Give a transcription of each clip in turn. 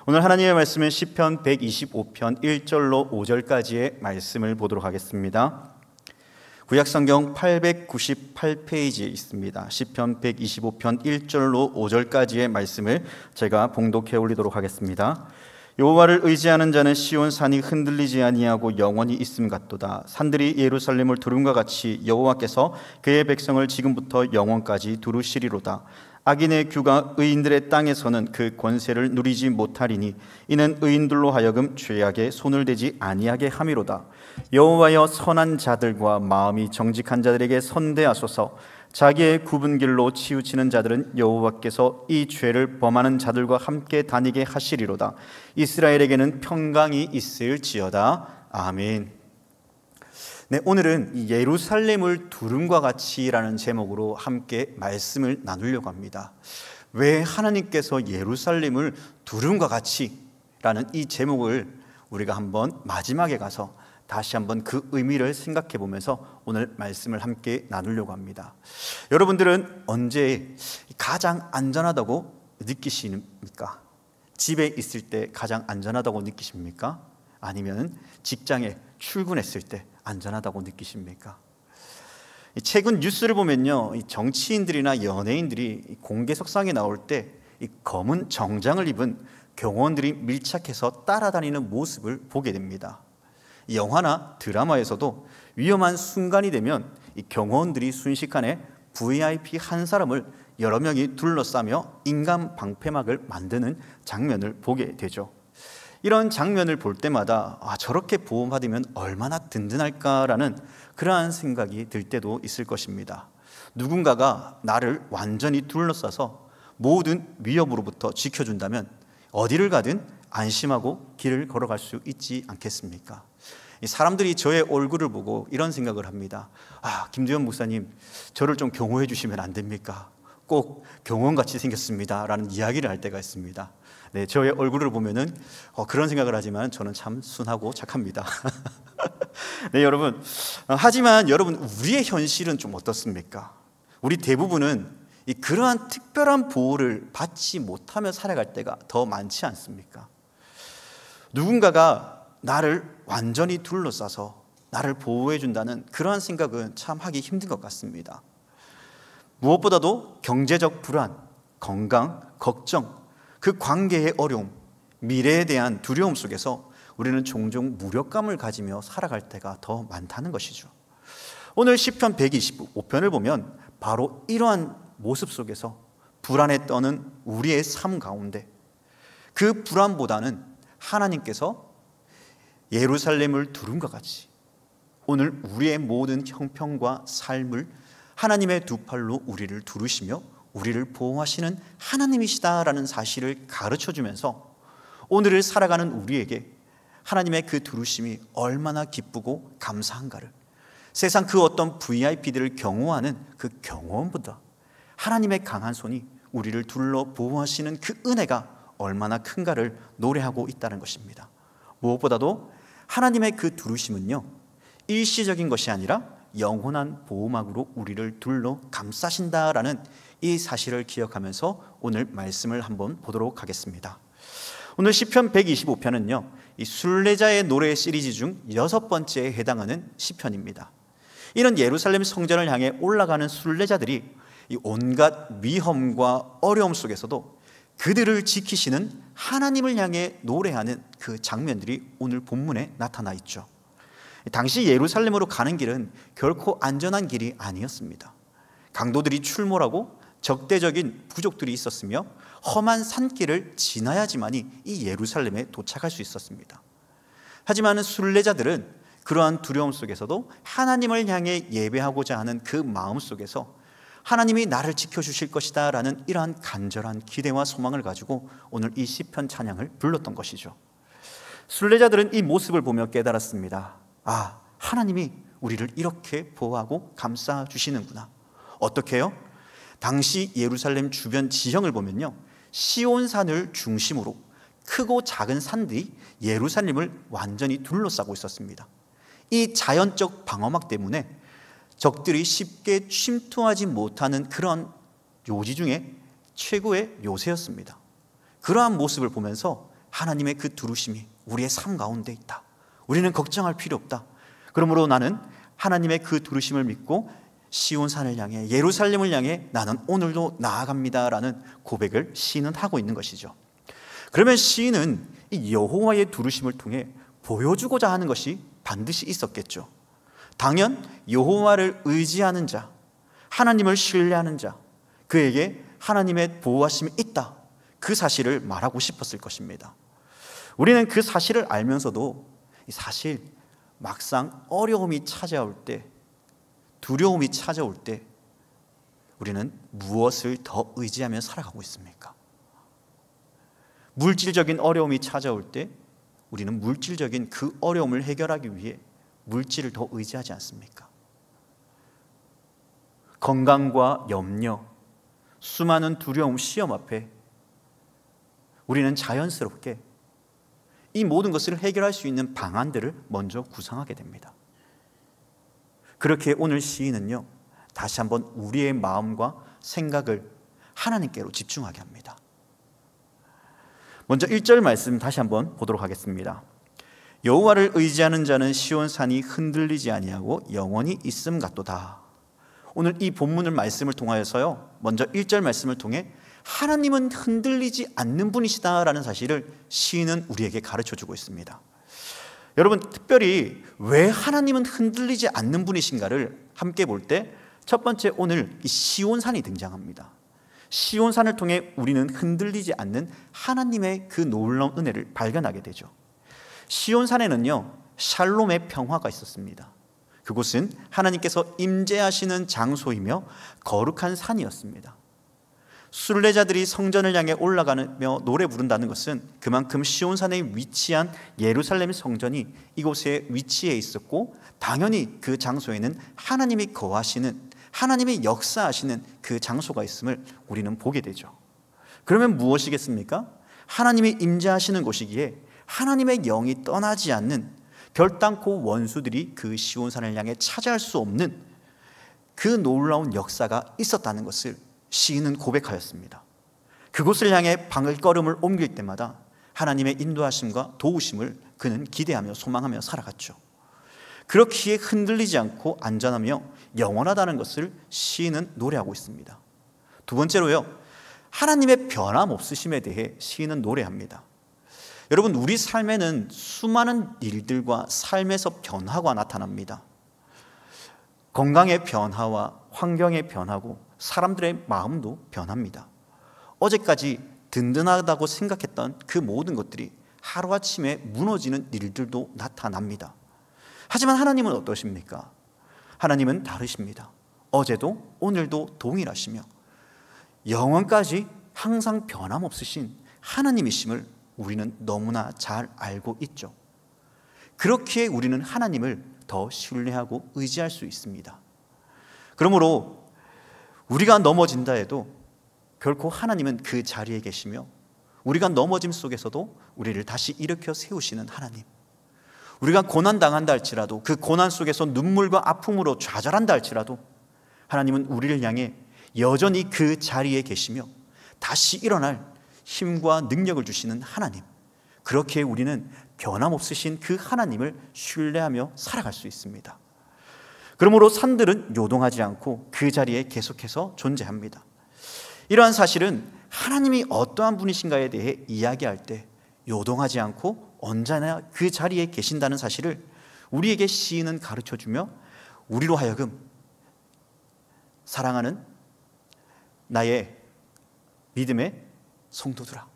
오늘 하나님의 말씀은 시편 125편 1절로 5절까지의 말씀을 보도록 하겠습니다. 구약성경 898페이지에 있습니다. 시편 125편 1절로 5절까지의 말씀을 제가 봉독해 올리도록 하겠습니다. 여호와를 의지하는 자는 시온 산이 흔들리지 아니하고 영원히 있음 같도다. 산들이 예루살렘을 두름과 같이 여호와께서 그의 백성을 지금부터 영원까지 두루시리로다. 악인의 규가 의인들의 땅에서는 그 권세를 누리지 못하리니 이는 의인들로 하여금 죄악에 손을 대지 아니하게 함이로다. 여호와여, 선한 자들과 마음이 정직한 자들에게 선대하소서. 자기의 굽은 길로 치우치는 자들은 여호와께서 이 죄를 범하는 자들과 함께 다니게 하시리로다. 이스라엘에게는 평강이 있을지어다. 아멘. 네, 오늘은 예루살렘을 두름과 같이라는 제목으로 함께 말씀을 나누려고 합니다. 왜 하나님께서 예루살렘을 두름과 같이라는 이 제목을 우리가 한번 마지막에 가서 다시 한번 그 의미를 생각해 보면서 오늘 말씀을 함께 나누려고 합니다. 여러분들은 언제 가장 안전하다고 느끼십니까? 집에 있을 때 가장 안전하다고 느끼십니까? 아니면 직장에 출근했을 때 안전하다고 느끼십니까? 최근 뉴스를 보면요, 정치인들이나 연예인들이 공개석상에 나올 때 이 검은 정장을 입은 경호원들이 밀착해서 따라다니는 모습을 보게 됩니다. 영화나 드라마에서도 위험한 순간이 되면 이 경호원들이 순식간에 VIP 한 사람을 여러 명이 둘러싸며 인간 방패막을 만드는 장면을 보게 되죠. 이런 장면을 볼 때마다 저렇게 보호받으면 얼마나 든든할까라는 그러한 생각이 들 때도 있을 것입니다. 누군가가 나를 완전히 둘러싸서 모든 위협으로부터 지켜준다면 어디를 가든 안심하고 길을 걸어갈 수 있지 않겠습니까? 사람들이 저의 얼굴을 보고 이런 생각을 합니다. 김두현 목사님, 저를 좀 경호해 주시면 안 됩니까? 꼭 경호원같이 생겼습니다 라는 이야기를 할 때가 있습니다. 네, 저의 얼굴을 보면은 그런 생각을 하지만 저는 참 순하고 착합니다. 네, 여러분. 하지만 여러분, 우리의 현실은 좀 어떻습니까? 우리 대부분은 그러한 특별한 보호를 받지 못하며 살아갈 때가 더 많지 않습니까? 누군가가 나를 완전히 둘러싸서 나를 보호해 준다는 그러한 생각은 참 하기 힘든 것 같습니다. 무엇보다도 경제적 불안, 건강, 걱정, 그 관계의 어려움, 미래에 대한 두려움 속에서 우리는 종종 무력감을 가지며 살아갈 때가 더 많다는 것이죠. 오늘 시편 125편을 보면 바로 이러한 모습 속에서 불안에 떠는 우리의 삶 가운데 그 불안보다는 하나님께서 예루살렘을 두름과 같이 오늘 우리의 모든 형편과 삶을 하나님의 두 팔로 우리를 두르시며 우리를 보호하시는 하나님이시다라는 사실을 가르쳐주면서 오늘을 살아가는 우리에게 하나님의 그 두르심이 얼마나 기쁘고 감사한가를, 세상 그 어떤 VIP들을 경호하는 그 경호원보다 하나님의 강한 손이 우리를 둘러 보호하시는 그 은혜가 얼마나 큰가를 노래하고 있다는 것입니다. 무엇보다도 하나님의 그 두르심은요, 일시적인 것이 아니라 영원한 보호막으로 우리를 둘러 감싸신다라는 이 사실을 기억하면서 오늘 말씀을 한번 보도록 하겠습니다. 오늘 시편 125편은요, 이 순례자의 노래 시리즈 중 6번째에 해당하는 시편입니다. 이런 예루살렘 성전을 향해 올라가는 순례자들이 이 온갖 위험과 어려움 속에서도 그들을 지키시는 하나님을 향해 노래하는 그 장면들이 오늘 본문에 나타나 있죠. 당시 예루살렘으로 가는 길은 결코 안전한 길이 아니었습니다. 강도들이 출몰하고 적대적인 부족들이 있었으며 험한 산길을 지나야지만이 이 예루살렘에 도착할 수 있었습니다. 하지만 순례자들은 그러한 두려움 속에서도 하나님을 향해 예배하고자 하는 그 마음 속에서 하나님이 나를 지켜주실 것이다 라는 이러한 간절한 기대와 소망을 가지고 오늘 이 시편 찬양을 불렀던 것이죠. 순례자들은 이 모습을 보며 깨달았습니다. 하나님이 우리를 이렇게 보호하고 감싸주시는구나. 어떻게요? 당시 예루살렘 주변 지형을 보면요, 시온산을 중심으로 크고 작은 산들이 예루살렘을 완전히 둘러싸고 있었습니다. 이 자연적 방어막 때문에 적들이 쉽게 침투하지 못하는 그런 요지 중에 최고의 요새였습니다. 그러한 모습을 보면서 하나님의 그 두루심이 우리의 삶 가운데 있다. 우리는 걱정할 필요 없다. 그러므로 나는 하나님의 그 두루심을 믿고 시온산을 향해, 예루살렘을 향해 나는 오늘도 나아갑니다라는 고백을 시인은 하고 있는 것이죠. 그러면 시인은 이 여호와의 두루심을 통해 보여주고자 하는 것이 반드시 있었겠죠. 당연 여호와를 의지하는 자, 하나님을 신뢰하는 자, 그에게 하나님의 보호하심이 있다, 그 사실을 말하고 싶었을 것입니다. 우리는 그 사실을 알면서도 사실 막상 어려움이 찾아올 때, 두려움이 찾아올 때 우리는 무엇을 더 의지하며 살아가고 있습니까? 물질적인 어려움이 찾아올 때 우리는 물질적인 그 어려움을 해결하기 위해 물질을 더 의지하지 않습니까? 건강과 염려, 수많은 두려움, 시험 앞에 우리는 자연스럽게 이 모든 것을 해결할 수 있는 방안들을 먼저 구상하게 됩니다. 그렇게 오늘 시인은요, 다시 한번 우리의 마음과 생각을 하나님께로 집중하게 합니다. 먼저 1절 말씀 다시 한번 보도록 하겠습니다. 여호와를 의지하는 자는 시온산이 흔들리지 아니하고 영원히 있음 같도다. 오늘 이 본문을 말씀을 통하여서요, 먼저 1절 말씀을 통해 하나님은 흔들리지 않는 분이시다라는 사실을 시인은 우리에게 가르쳐주고 있습니다. 여러분, 특별히 왜 하나님은 흔들리지 않는 분이신가를 함께 볼 때 첫 번째, 오늘 이 시온산이 등장합니다. 시온산을 통해 우리는 흔들리지 않는 하나님의 그 놀라운 은혜를 발견하게 되죠. 시온산에는요, 샬롬의 평화가 있었습니다. 그곳은 하나님께서 임재하시는 장소이며 거룩한 산이었습니다. 순례자들이 성전을 향해 올라가며 노래 부른다는 것은 그만큼 시온산에 위치한 예루살렘 성전이 이곳에 위치해 있었고, 당연히 그 장소에는 하나님이 거하시는, 하나님이 역사하시는 그 장소가 있음을 우리는 보게 되죠. 그러면 무엇이겠습니까? 하나님이 임재하시는 곳이기에 하나님의 영이 떠나지 않는, 결단코 원수들이 그 시온산을 향해 차지할 수 없는 그 놀라운 역사가 있었다는 것을 시인은 고백하였습니다. 그곳을 향해 발걸음을 옮길 때마다 하나님의 인도하심과 도우심을 그는 기대하며 소망하며 살아갔죠. 그렇기에 흔들리지 않고 안전하며 영원하다는 것을 시인은 노래하고 있습니다. 두 번째로요, 하나님의 변함없으심에 대해 시인은 노래합니다. 여러분, 우리 삶에는 수많은 일들과 삶에서 변화가 나타납니다. 건강의 변화와 환경의 변화고 사람들의 마음도 변합니다. 어제까지 든든하다고 생각했던 그 모든 것들이 하루아침에 무너지는 일들도 나타납니다. 하지만 하나님은 어떠십니까? 하나님은 다르십니다. 어제도 오늘도 동일하시며 영원까지 항상 변함없으신 하나님이심을 우리는 너무나 잘 알고 있죠. 그렇기에 우리는 하나님을 더 신뢰하고 의지할 수 있습니다. 그러므로 우리가 넘어진다 해도 결코 하나님은 그 자리에 계시며, 우리가 넘어짐 속에서도 우리를 다시 일으켜 세우시는 하나님, 우리가 고난당한다 할지라도 그 고난 속에서 눈물과 아픔으로 좌절한다 할지라도 하나님은 우리를 향해 여전히 그 자리에 계시며 다시 일어날 힘과 능력을 주시는 하나님, 그렇게 우리는 변함없으신 그 하나님을 신뢰하며 살아갈 수 있습니다. 그러므로 산들은 요동하지 않고 그 자리에 계속해서 존재합니다. 이러한 사실은 하나님이 어떠한 분이신가에 대해 이야기할 때 요동하지 않고 언제나 그 자리에 계신다는 사실을 우리에게 시인은 가르쳐주며, 우리로 하여금 사랑하는 나의 믿음의 성도들아,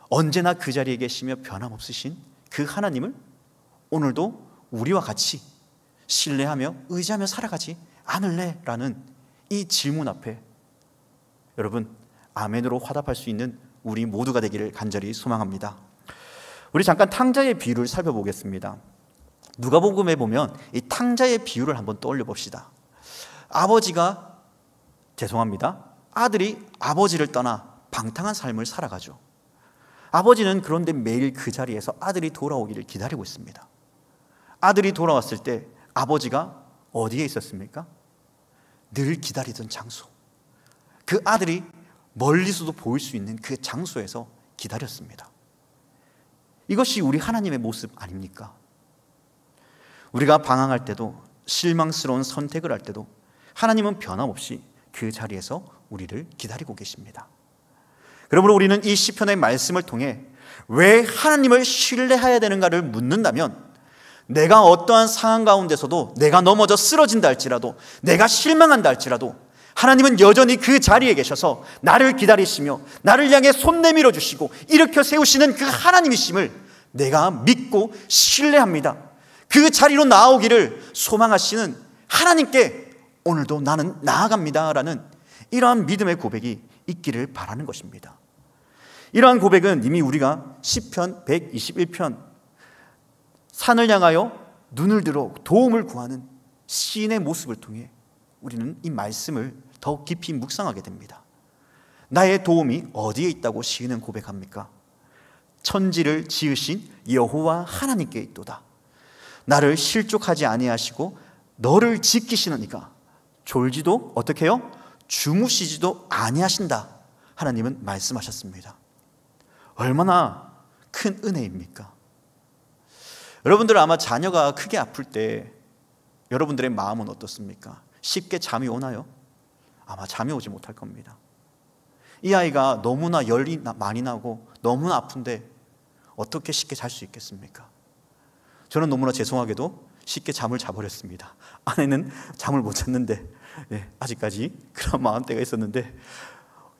언제나 그 자리에 계시며 변함없으신 그 하나님을 오늘도 우리와 같이 신뢰하며 의지하며 살아가지 않을래? 라는 이 질문 앞에 여러분, 아멘으로 화답할 수 있는 우리 모두가 되기를 간절히 소망합니다. 우리 잠깐 탕자의 비유를 살펴보겠습니다. 누가복음에 보면 이 탕자의 비유를 한번 떠올려 봅시다. 아들이 아버지를 떠나 방탕한 삶을 살아가죠. 아버지는 그런데 매일 그 자리에서 아들이 돌아오기를 기다리고 있습니다. 아들이 돌아왔을 때 아버지가 어디에 있었습니까? 늘 기다리던 장소, 그 아들이 멀리서도 보일 수 있는 그 장소에서 기다렸습니다. 이것이 우리 하나님의 모습 아닙니까? 우리가 방황할 때도, 실망스러운 선택을 할 때도 하나님은 변함없이 그 자리에서 우리를 기다리고 계십니다. 그러므로 우리는 이 시편의 말씀을 통해 왜 하나님을 신뢰해야 되는가를 묻는다면, 내가 어떠한 상황 가운데서도 내가 넘어져 쓰러진다 할지라도, 내가 실망한다 할지라도 하나님은 여전히 그 자리에 계셔서 나를 기다리시며 나를 향해 손 내밀어 주시고 일으켜 세우시는 그 하나님이심을 내가 믿고 신뢰합니다. 그 자리로 나오기를 소망하시는 하나님께 오늘도 나는 나아갑니다 라는 이러한 믿음의 고백이 있기를 바라는 것입니다. 이러한 고백은 이미 우리가 시편 121편 산을 향하여 눈을 들어 도움을 구하는 시인의 모습을 통해 우리는 이 말씀을 더욱 깊이 묵상하게 됩니다. 나의 도움이 어디에 있다고 시인은 고백합니까? 천지를 지으신 여호와 하나님께 있도다. 나를 실족하지 아니하시고 너를 지키시는 이가 졸지도 어떻게 해요? 주무시지도 아니하신다. 하나님은 말씀하셨습니다. 얼마나 큰 은혜입니까? 여러분들 아마 자녀가 크게 아플 때 여러분들의 마음은 어떻습니까? 쉽게 잠이 오나요? 아마 잠이 오지 못할 겁니다. 이 아이가 너무나 열이 많이 나고 너무나 아픈데 어떻게 쉽게 잘 수 있겠습니까? 저는 너무나 죄송하게도 쉽게 잠을 자버렸습니다. 아내는 잠을 못 잤는데 아직까지 그런 마음대가 있었는데,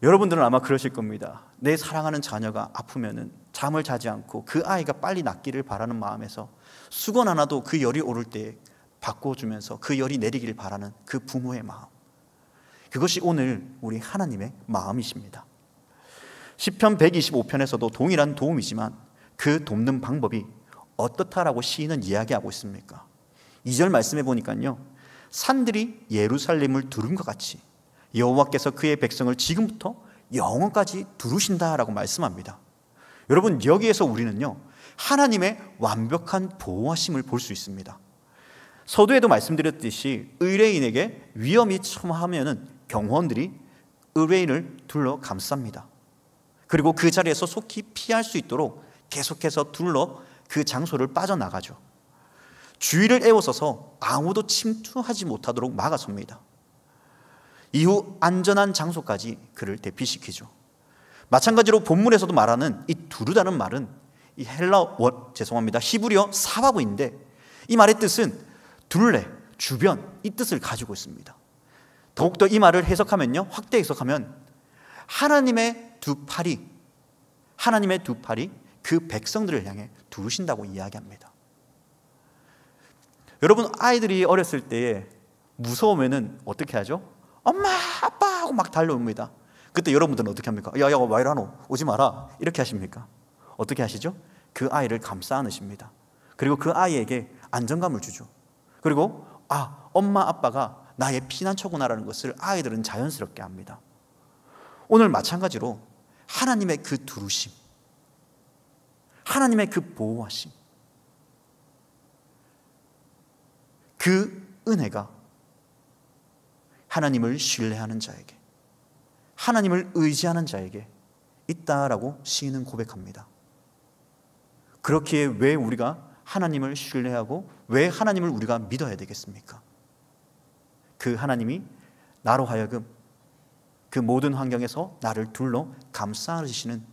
여러분들은 아마 그러실 겁니다. 내 사랑하는 자녀가 아프면은 잠을 자지 않고 그 아이가 빨리 낫기를 바라는 마음에서 수건 하나도 그 열이 오를 때 바꿔주면서 그 열이 내리기를 바라는 그 부모의 마음, 그것이 오늘 우리 하나님의 마음이십니다. 시편 125편에서도 동일한 도움이지만 그 돕는 방법이 어떻다라고 시인은 이야기하고 있습니까? 2절 말씀해 보니까요, 산들이 예루살렘을 두른 것 같이 여호와께서 그의 백성을 지금부터 영원까지 두르신다라고 말씀합니다. 여러분, 여기에서 우리는요 하나님의 완벽한 보호하심을 볼 수 있습니다. 서두에도 말씀드렸듯이 의뢰인에게 위험이 첨하면은 경호원들이 의뢰인을 둘러 감쌉니다. 그리고 그 자리에서 속히 피할 수 있도록 계속해서 둘러 그 장소를 빠져나가죠. 주위를 에워서서 아무도 침투하지 못하도록 막아섭니다. 이후 안전한 장소까지 그를 대피시키죠. 마찬가지로 본문에서도 말하는 이 두르다는 말은 이 히브리어 사바브인데, 이 말의 뜻은 둘레, 주변, 이 뜻을 가지고 있습니다. 더욱더 이 말을 해석하면요, 확대 해석하면 하나님의 두 팔이 그 백성들을 향해 두르신다고 이야기합니다. 여러분, 아이들이 어렸을 때에 무서우면은 어떻게 하죠? 엄마, 아빠 하고 막 달려옵니다. 그때 여러분들은 어떻게 합니까? 야, 왜 이러노? 오지 마라. 이렇게 하십니까? 어떻게 하시죠? 그 아이를 감싸 안으십니다. 그리고 그 아이에게 안정감을 주죠. 그리고 엄마, 아빠가 나의 피난처구나라는 것을 아이들은 자연스럽게 합니다. 오늘 마찬가지로 하나님의 그 두르심, 하나님의 그 보호하심, 그 은혜가 하나님을 신뢰하는 자에게, 하나님을 의지하는 자에게 있다라고 시인은 고백합니다. 그렇기에 왜 우리가 하나님을 신뢰하고 왜 하나님을 우리가 믿어야 되겠습니까? 그 하나님이 나로 하여금 그 모든 환경에서 나를 둘러 감싸 안으시는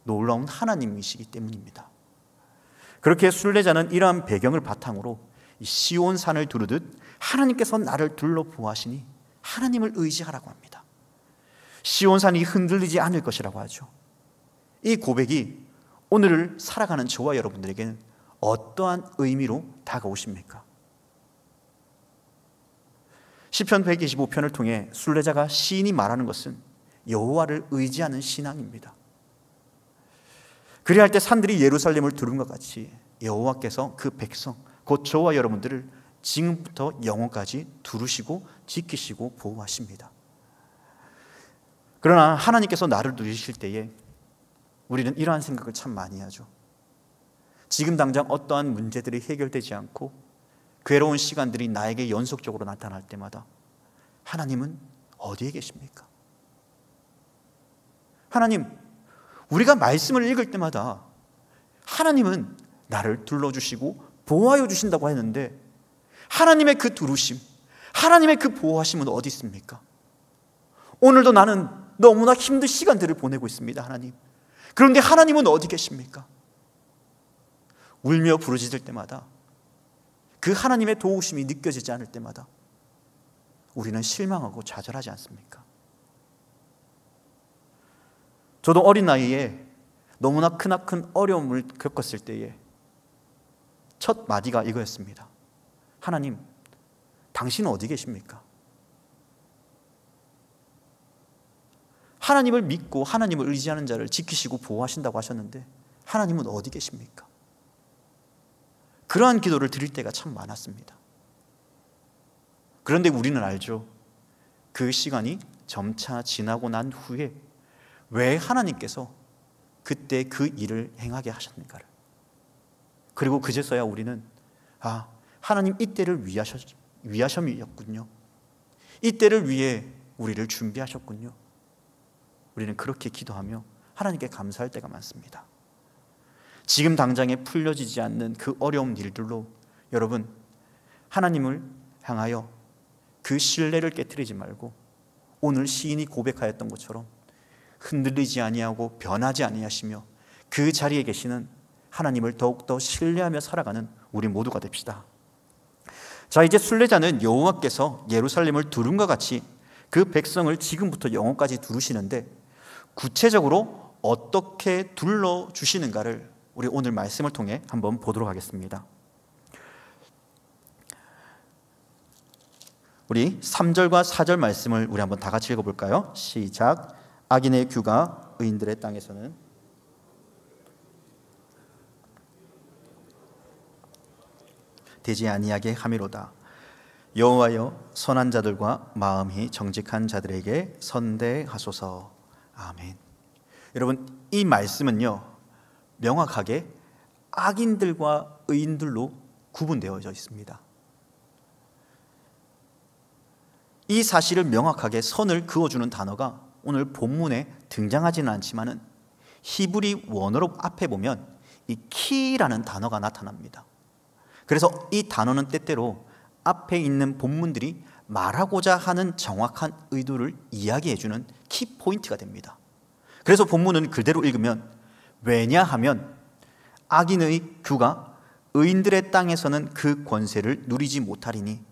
놀라운 하나님이시기 때문입니다. 그렇게 순례자는 이러한 배경을 바탕으로 시온산을 두르듯 하나님께서 나를 둘러 보호하시니 하나님을 의지하라고 합니다. 시온산이 흔들리지 않을 것이라고 하죠. 이 고백이 오늘을 살아가는 저와 여러분들에게는 어떠한 의미로 다가오십니까? 시편 125편을 통해 순례자가 시인이 말하는 것은 여호와를 의지하는 신앙입니다. 그리할 때 산들이 예루살렘을 두른 것 같이 여호와께서 그 백성, 곧 저와 여러분들을 지금부터 영원까지 두르시고 지키시고 보호하십니다. 그러나 하나님께서 나를 누리실 때에 우리는 이러한 생각을 참 많이 하죠. 지금 당장 어떠한 문제들이 해결되지 않고 괴로운 시간들이 나에게 연속적으로 나타날 때마다 하나님은 어디에 계십니까? 하나님, 우리가 말씀을 읽을 때마다 하나님은 나를 둘러주시고 보호하여 주신다고 했는데 하나님의 그 두루심, 하나님의 그 보호하심은 어디 있습니까? 오늘도 나는 너무나 힘든 시간들을 보내고 있습니다, 하나님. 그런데 하나님은 어디 계십니까? 울며 부르짖을 때마다, 그 하나님의 도우심이 느껴지지 않을 때마다 우리는 실망하고 좌절하지 않습니까? 저도 어린 나이에 너무나 크나큰 어려움을 겪었을 때에 첫 마디가 이거였습니다. 하나님, 당신은 어디 계십니까? 하나님을 믿고 하나님을 의지하는 자를 지키시고 보호하신다고 하셨는데 하나님은 어디 계십니까? 그러한 기도를 드릴 때가 참 많았습니다. 그런데 우리는 알죠. 그 시간이 점차 지나고 난 후에 왜 하나님께서 그때 그 일을 행하게 하셨는가를, 그리고 그제서야 우리는 하나님 이때를 위하심이었군요. 이때를 위해 우리를 준비하셨군요. 우리는 그렇게 기도하며 하나님께 감사할 때가 많습니다. 지금 당장에 풀려지지 않는 그 어려운 일들로 여러분, 하나님을 향하여 그 신뢰를 깨트리지 말고 오늘 시인이 고백하였던 것처럼 흔들리지 아니하고 변하지 아니하시며 그 자리에 계시는 하나님을 더욱더 신뢰하며 살아가는 우리 모두가 됩시다. 자, 이제 순례자는 여호와께서 예루살렘을 두름과 같이 그 백성을 지금부터 영원까지 두르시는데 구체적으로 어떻게 둘러주시는가를 우리 오늘 말씀을 통해 한번 보도록 하겠습니다. 우리 3절과 4절 말씀을 우리 한번 다 같이 읽어볼까요? 시작. 악인의 규가 의인들의 땅에서는 되지 아니하게 함이로다. 여호와여, 선한 자들과 마음이 정직한 자들에게 선대하소서. 아멘. 여러분, 이 말씀은요 명확하게 악인들과 의인들로 구분되어져 있습니다. 이 사실을 명확하게 선을 그어주는 단어가 오늘 본문에 등장하지는 않지만은 히브리 원어로 앞에 보면 이 키라는 단어가 나타납니다. 그래서 이 단어는 때때로 앞에 있는 본문들이 말하고자 하는 정확한 의도를 이야기해주는 키포인트가 됩니다. 그래서 본문은 그대로 읽으면 왜냐하면 악인의 규가 의인들의 땅에서는 그 권세를 누리지 못하리니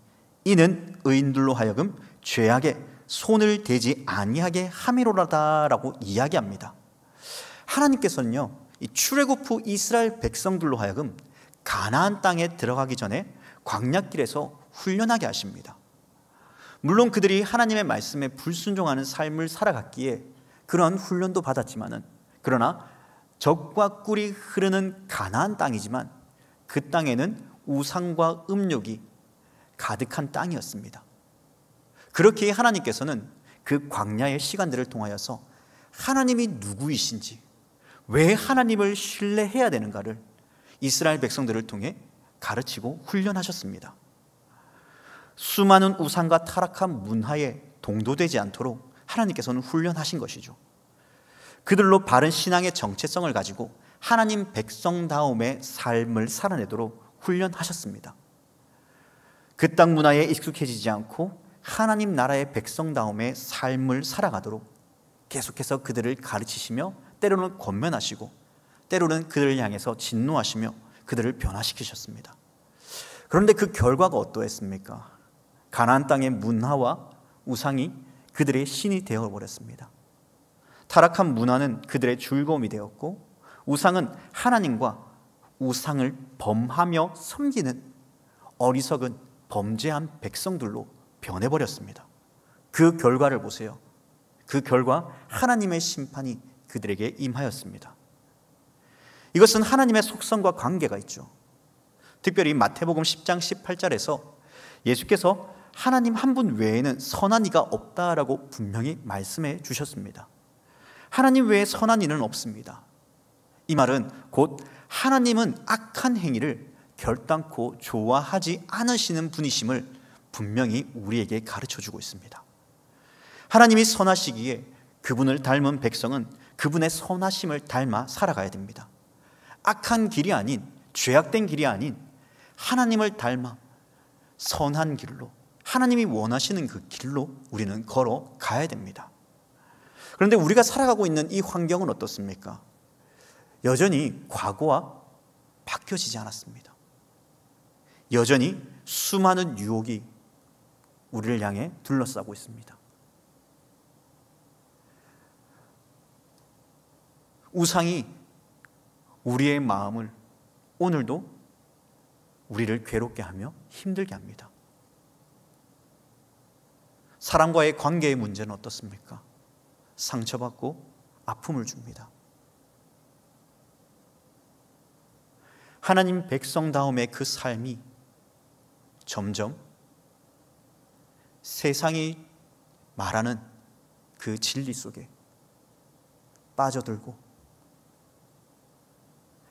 이는 의인들로 하여금 죄악에 손을 대지 아니하게 함이로라다라고 이야기합니다. 하나님께서는요 이 출애굽 후 이스라엘 백성들로 하여금 가나안 땅에 들어가기 전에 광야길에서 훈련하게 하십니다. 물론 그들이 하나님의 말씀에 불순종하는 삶을 살아갔기에 그런 훈련도 받았지만은, 그러나 적과 꿀이 흐르는 가나안 땅이지만 그 땅에는 우상과 음욕이 가득한 땅이었습니다. 그렇기에 하나님께서는 그 광야의 시간들을 통하여서 하나님이 누구이신지, 왜 하나님을 신뢰해야 되는가를 이스라엘 백성들을 통해 가르치고 훈련하셨습니다. 수많은 우상과 타락한 문화에 동도되지 않도록 하나님께서는 훈련하신 것이죠. 그들로 바른 신앙의 정체성을 가지고 하나님 백성다움의 삶을 살아내도록 훈련하셨습니다. 그 땅 문화에 익숙해지지 않고 하나님 나라의 백성다움의 삶을 살아가도록 계속해서 그들을 가르치시며 때로는 권면하시고 때로는 그들을 향해서 진노하시며 그들을 변화시키셨습니다. 그런데 그 결과가 어떠했습니까? 가나안 땅의 문화와 우상이 그들의 신이 되어버렸습니다. 타락한 문화는 그들의 즐거움이 되었고 우상은 하나님과 우상을 범하며 섬기는 어리석은 범죄한 백성들로 변해버렸습니다. 그 결과를 보세요. 그 결과 하나님의 심판이 그들에게 임하였습니다. 이것은 하나님의 속성과 관계가 있죠. 특별히 마태복음 10장 18절에서 예수께서 하나님 한 분 외에는 선한 이가 없다라고 분명히 말씀해 주셨습니다. 하나님 외에 선한 이는 없습니다. 이 말은 곧 하나님은 악한 행위를 결단코 좋아하지 않으시는 분이심을 분명히 우리에게 가르쳐주고 있습니다. 하나님이 선하시기에 그분을 닮은 백성은 그분의 선하심을 닮아 살아가야 됩니다. 악한 길이 아닌, 죄악된 길이 아닌 하나님을 닮아 선한 길로, 하나님이 원하시는 그 길로 우리는 걸어가야 됩니다. 그런데 우리가 살아가고 있는 이 환경은 어떻습니까? 여전히 과거와 바뀌어지지 않았습니다. 여전히 수많은 유혹이 우리를 향해 둘러싸고 있습니다. 우상이 우리의 마음을 오늘도 우리를 괴롭게 하며 힘들게 합니다. 사람과의 관계의 문제는 어떻습니까? 상처받고 아픔을 줍니다. 하나님 백성다움의 그 삶이 점점 세상이 말하는 그 진리 속에 빠져들고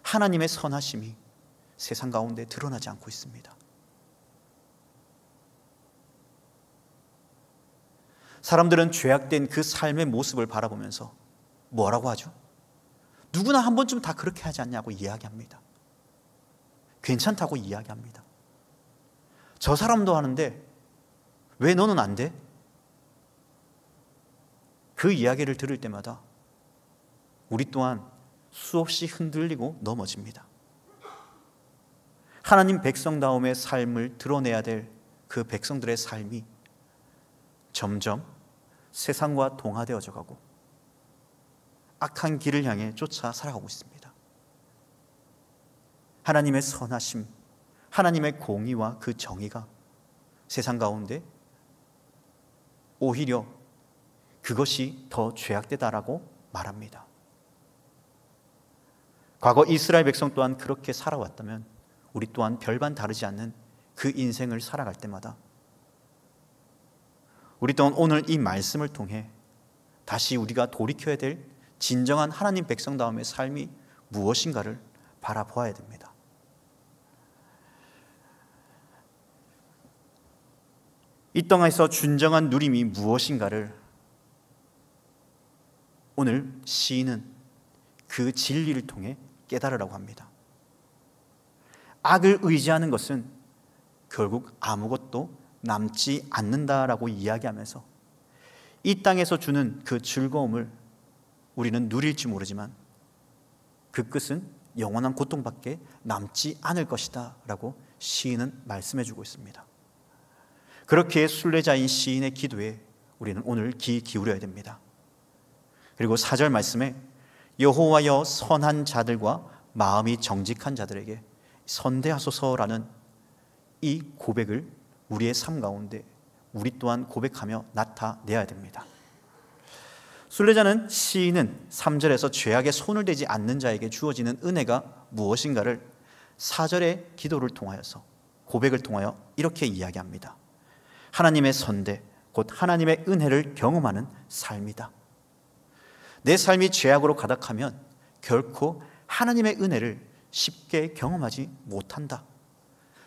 하나님의 선하심이 세상 가운데 드러나지 않고 있습니다. 사람들은 죄악된 그 삶의 모습을 바라보면서 뭐라고 하죠? 누구나 한 번쯤 다 그렇게 하지 않냐고 이야기합니다. 괜찮다고 이야기합니다. 저 사람도 하는데 왜 너는 안 돼? 그 이야기를 들을 때마다 우리 또한 수없이 흔들리고 넘어집니다. 하나님 백성다움의 삶을 드러내야 될 그 백성들의 삶이 점점 세상과 동화되어져 가고 악한 길을 향해 쫓아 살아가고 있습니다. 하나님의 선하심, 하나님의 공의와 그 정의가 세상 가운데 오히려 그것이 더 죄악되다라고 말합니다. 과거 이스라엘 백성 또한 그렇게 살아왔다면 우리 또한 별반 다르지 않는 그 인생을 살아갈 때마다 우리 또한 오늘 이 말씀을 통해 다시 우리가 돌이켜야 될 진정한 하나님 백성다움의 삶이 무엇인가를 바라보아야 됩니다. 이 땅에서 진정한 누림이 무엇인가를 오늘 시인은 그 진리를 통해 깨달으라고 합니다. 악을 의지하는 것은 결국 아무것도 남지 않는다라고 이야기하면서 이 땅에서 주는 그 즐거움을 우리는 누릴지 모르지만 그 끝은 영원한 고통밖에 남지 않을 것이다 라고 시인은 말씀해 주고 있습니다. 그렇게 순례자인 시인의 기도에 우리는 오늘 귀 기울여야 됩니다. 그리고 4절 말씀에 여호와여 선한 자들과 마음이 정직한 자들에게 선대하소서라는 이 고백을 우리의 삶 가운데 우리 또한 고백하며 나타내야 됩니다. 순례자는 시인은 3절에서 죄악에 손을 대지 않는 자에게 주어지는 은혜가 무엇인가를 4절의 기도를 통하여서 고백을 통하여 이렇게 이야기합니다. 하나님의 선대, 곧 하나님의 은혜를 경험하는 삶이다. 내 삶이 죄악으로 가득하면 결코 하나님의 은혜를 쉽게 경험하지 못한다.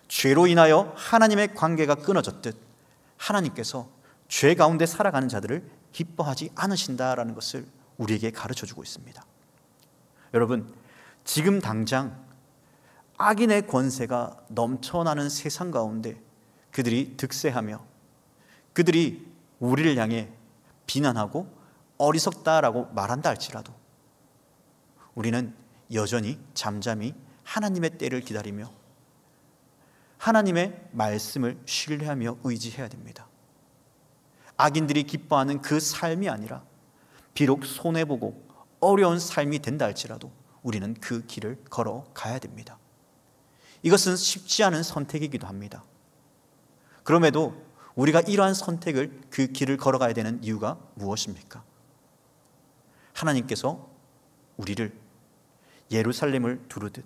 죄로 인하여 하나님의 관계가 끊어졌듯 하나님께서 죄 가운데 살아가는 자들을 기뻐하지 않으신다라는 것을 우리에게 가르쳐주고 있습니다. 여러분, 지금 당장 악인의 권세가 넘쳐나는 세상 가운데 그들이 득세하며 그들이 우리를 향해 비난하고 어리석다라고 말한다 할지라도 우리는 여전히 잠잠히 하나님의 때를 기다리며 하나님의 말씀을 신뢰하며 의지해야 됩니다. 악인들이 기뻐하는 그 삶이 아니라 비록 손해보고 어려운 삶이 된다 할지라도 우리는 그 길을 걸어가야 됩니다. 이것은 쉽지 않은 선택이기도 합니다. 그럼에도 우리가 이러한 선택을, 그 길을 걸어가야 되는 이유가 무엇입니까? 하나님께서 우리를 예루살렘을 두르듯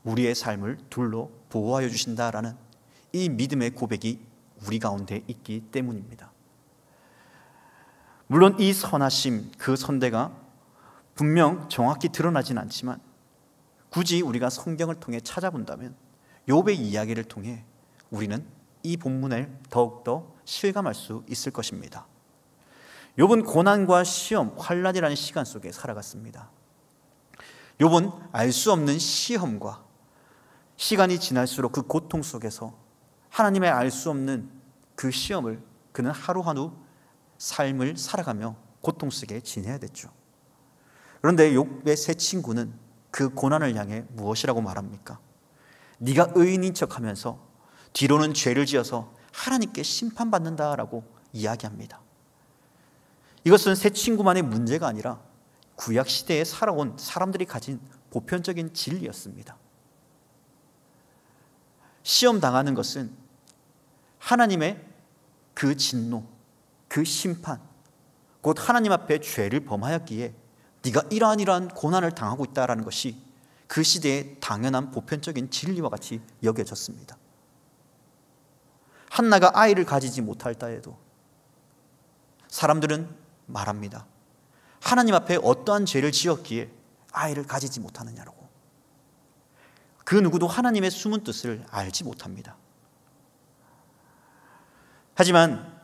우리의 삶을 둘러 보호하여 주신다라는 이 믿음의 고백이 우리 가운데 있기 때문입니다. 물론 이 선하심, 그 선대가 분명 정확히 드러나진 않지만 굳이 우리가 성경을 통해 찾아본다면 욥의 이야기를 통해 우리는 이 본문을 더욱더 실감할 수 있을 것입니다. 욥은 고난과 시험, 환난이라는 시간 속에 살아갔습니다. 욥은 알 수 없는 시험과 시간이 지날수록 그 고통 속에서 하나님의 알 수 없는 그 시험을 그는 하루하루 삶을 살아가며 고통 속에 지내야 됐죠. 그런데 욥의 세 친구는 그 고난을 향해 무엇이라고 말합니까? 네가 의인인 척하면서 뒤로는 죄를 지어서 하나님께 심판받는다라고 이야기합니다. 이것은 세 친구만의 문제가 아니라 구약 시대에 살아온 사람들이 가진 보편적인 진리였습니다. 시험 당하는 것은 하나님의 그 진노, 그 심판, 곧 하나님 앞에 죄를 범하였기에 네가 이러한 고난을 당하고 있다는 것이 그 시대의 당연한 보편적인 진리와 같이 여겨졌습니다. 한나가 아이를 가지지 못할 때에도 사람들은 말합니다. 하나님 앞에 어떠한 죄를 지었기에 아이를 가지지 못하느냐라고. 그 누구도 하나님의 숨은 뜻을 알지 못합니다. 하지만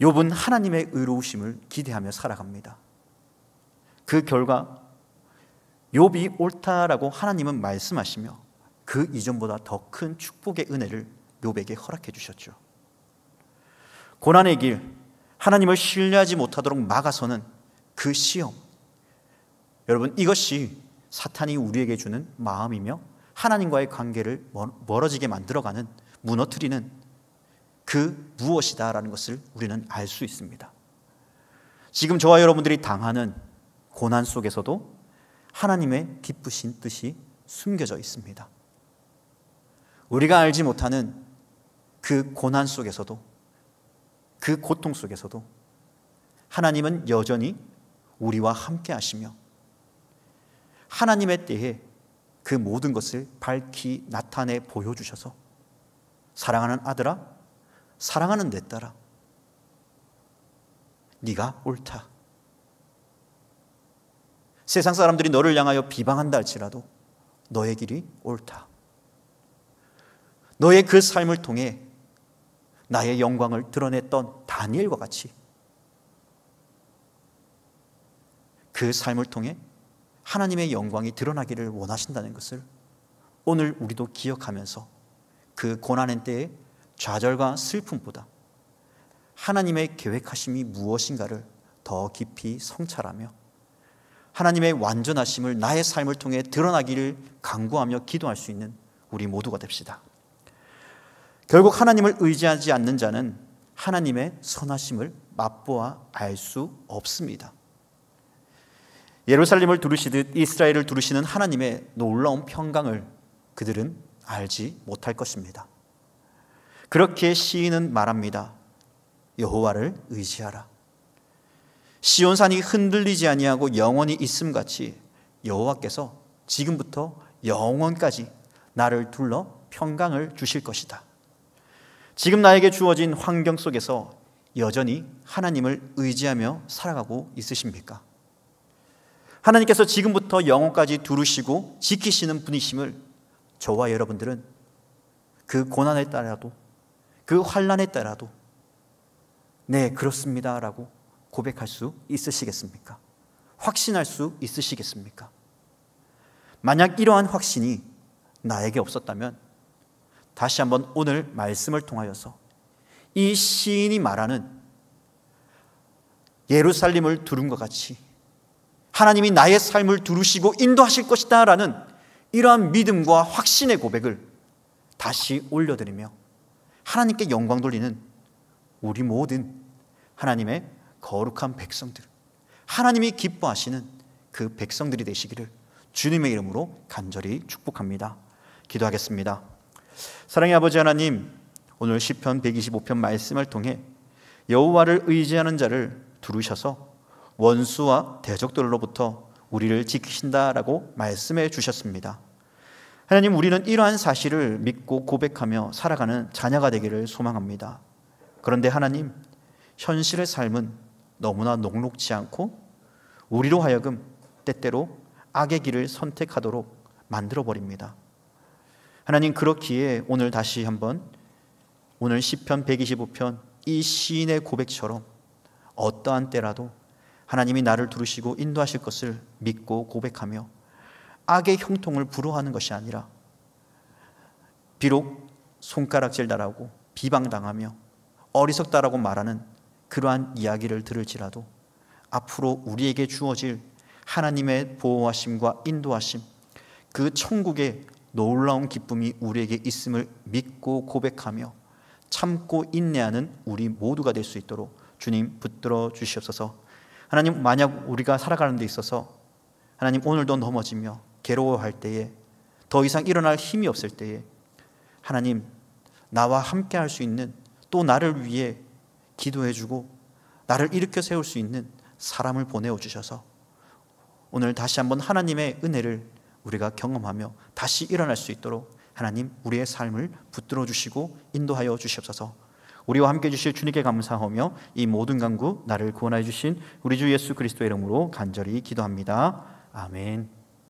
욥은 하나님의 의로우심을 기대하며 살아갑니다. 그 결과 욥이 옳다라고 하나님은 말씀하시며 그 이전보다 더 큰 축복의 은혜를 욥에게 허락해 주셨죠. 고난의 길, 하나님을 신뢰하지 못하도록 막아서는 그 시험, 여러분 이것이 사탄이 우리에게 주는 마음이며 하나님과의 관계를 멀어지게 만들어가는, 무너뜨리는 그 무엇이다라는 것을 우리는 알 수 있습니다. 지금 저와 여러분들이 당하는 고난 속에서도 하나님의 기쁘신 뜻이 숨겨져 있습니다. 우리가 알지 못하는 그 고난 속에서도, 그 고통 속에서도 하나님은 여전히 우리와 함께 하시며 하나님의 때에 그 모든 것을 밝히 나타내 보여주셔서 사랑하는 아들아, 사랑하는 내 딸아, 네가 옳다. 세상 사람들이 너를 향하여 비방한다 할지라도 너의 길이 옳다. 너의 그 삶을 통해 나의 영광을 드러냈던 다니엘과 같이 그 삶을 통해 하나님의 영광이 드러나기를 원하신다는 것을 오늘 우리도 기억하면서 그 고난의 때의 좌절과 슬픔보다 하나님의 계획하심이 무엇인가를 더 깊이 성찰하며 하나님의 완전하심을 나의 삶을 통해 드러나기를 간구하며 기도할 수 있는 우리 모두가 됩시다. 결국 하나님을 의지하지 않는 자는 하나님의 선하심을 맛보아 알 수 없습니다. 예루살렘을 두르시듯 이스라엘을 두르시는 하나님의 놀라운 평강을 그들은 알지 못할 것입니다. 그렇게 시인은 말합니다. 여호와를 의지하라. 시온산이 흔들리지 아니하고 영원히 있음같이 여호와께서 지금부터 영원까지 나를 둘러 평강을 주실 것이다. 지금 나에게 주어진 환경 속에서 여전히 하나님을 의지하며 살아가고 있으십니까? 하나님께서 지금부터 영원까지 두르시고 지키시는 분이심을 저와 여러분들은 그 고난에 따라도 그 환난에 따라도 네, 그렇습니다 라고 고백할 수 있으시겠습니까? 확신할 수 있으시겠습니까? 만약 이러한 확신이 나에게 없었다면 다시 한번 오늘 말씀을 통하여서 이 시인이 말하는 예루살렘을 두른 것 같이 하나님이 나의 삶을 두르시고 인도하실 것이다 라는 이러한 믿음과 확신의 고백을 다시 올려드리며 하나님께 영광 돌리는 우리 모든 하나님의 거룩한 백성들, 하나님이 기뻐하시는 그 백성들이 되시기를 주님의 이름으로 간절히 축복합니다. 기도하겠습니다. 사랑의 아버지 하나님, 오늘 시편 125편 말씀을 통해 여호와를 의지하는 자를 두르셔서 원수와 대적들로부터 우리를 지키신다라고 말씀해 주셨습니다. 하나님, 우리는 이러한 사실을 믿고 고백하며 살아가는 자녀가 되기를 소망합니다. 그런데 하나님, 현실의 삶은 너무나 녹록지 않고 우리로 하여금 때때로 악의 길을 선택하도록 만들어버립니다. 하나님, 그렇기에 오늘 다시 한번 오늘 시편 125편 이 시인의 고백처럼 어떠한 때라도 하나님이 나를 부르시고 인도하실 것을 믿고 고백하며 악의 형통을 부러워하는 것이 아니라 비록 손가락질 당하고 비방당하며 어리석다라고 말하는 그러한 이야기를 들을지라도 앞으로 우리에게 주어질 하나님의 보호하심과 인도하심, 그 천국의 놀라운 기쁨이 우리에게 있음을 믿고 고백하며 참고 인내하는 우리 모두가 될 수 있도록 주님 붙들어 주시옵소서. 하나님, 만약 우리가 살아가는 데 있어서 하나님 오늘도 넘어지며 괴로워할 때에, 더 이상 일어날 힘이 없을 때에 하나님 나와 함께 할 수 있는, 또 나를 위해 기도해주고 나를 일으켜 세울 수 있는 사람을 보내어 주셔서 오늘 다시 한번 하나님의 은혜를 우리가 경험하며 다시 일어날 수 있도록 하나님 우리의 삶을 붙들어 주시고 인도하여 주시옵소서. 우리와 함께 주실 주님께 감사하며 이 모든 간구 나를 구원하여 주신 우리 주 예수 그리스도의 이름으로 간절히 기도합니다. 아멘.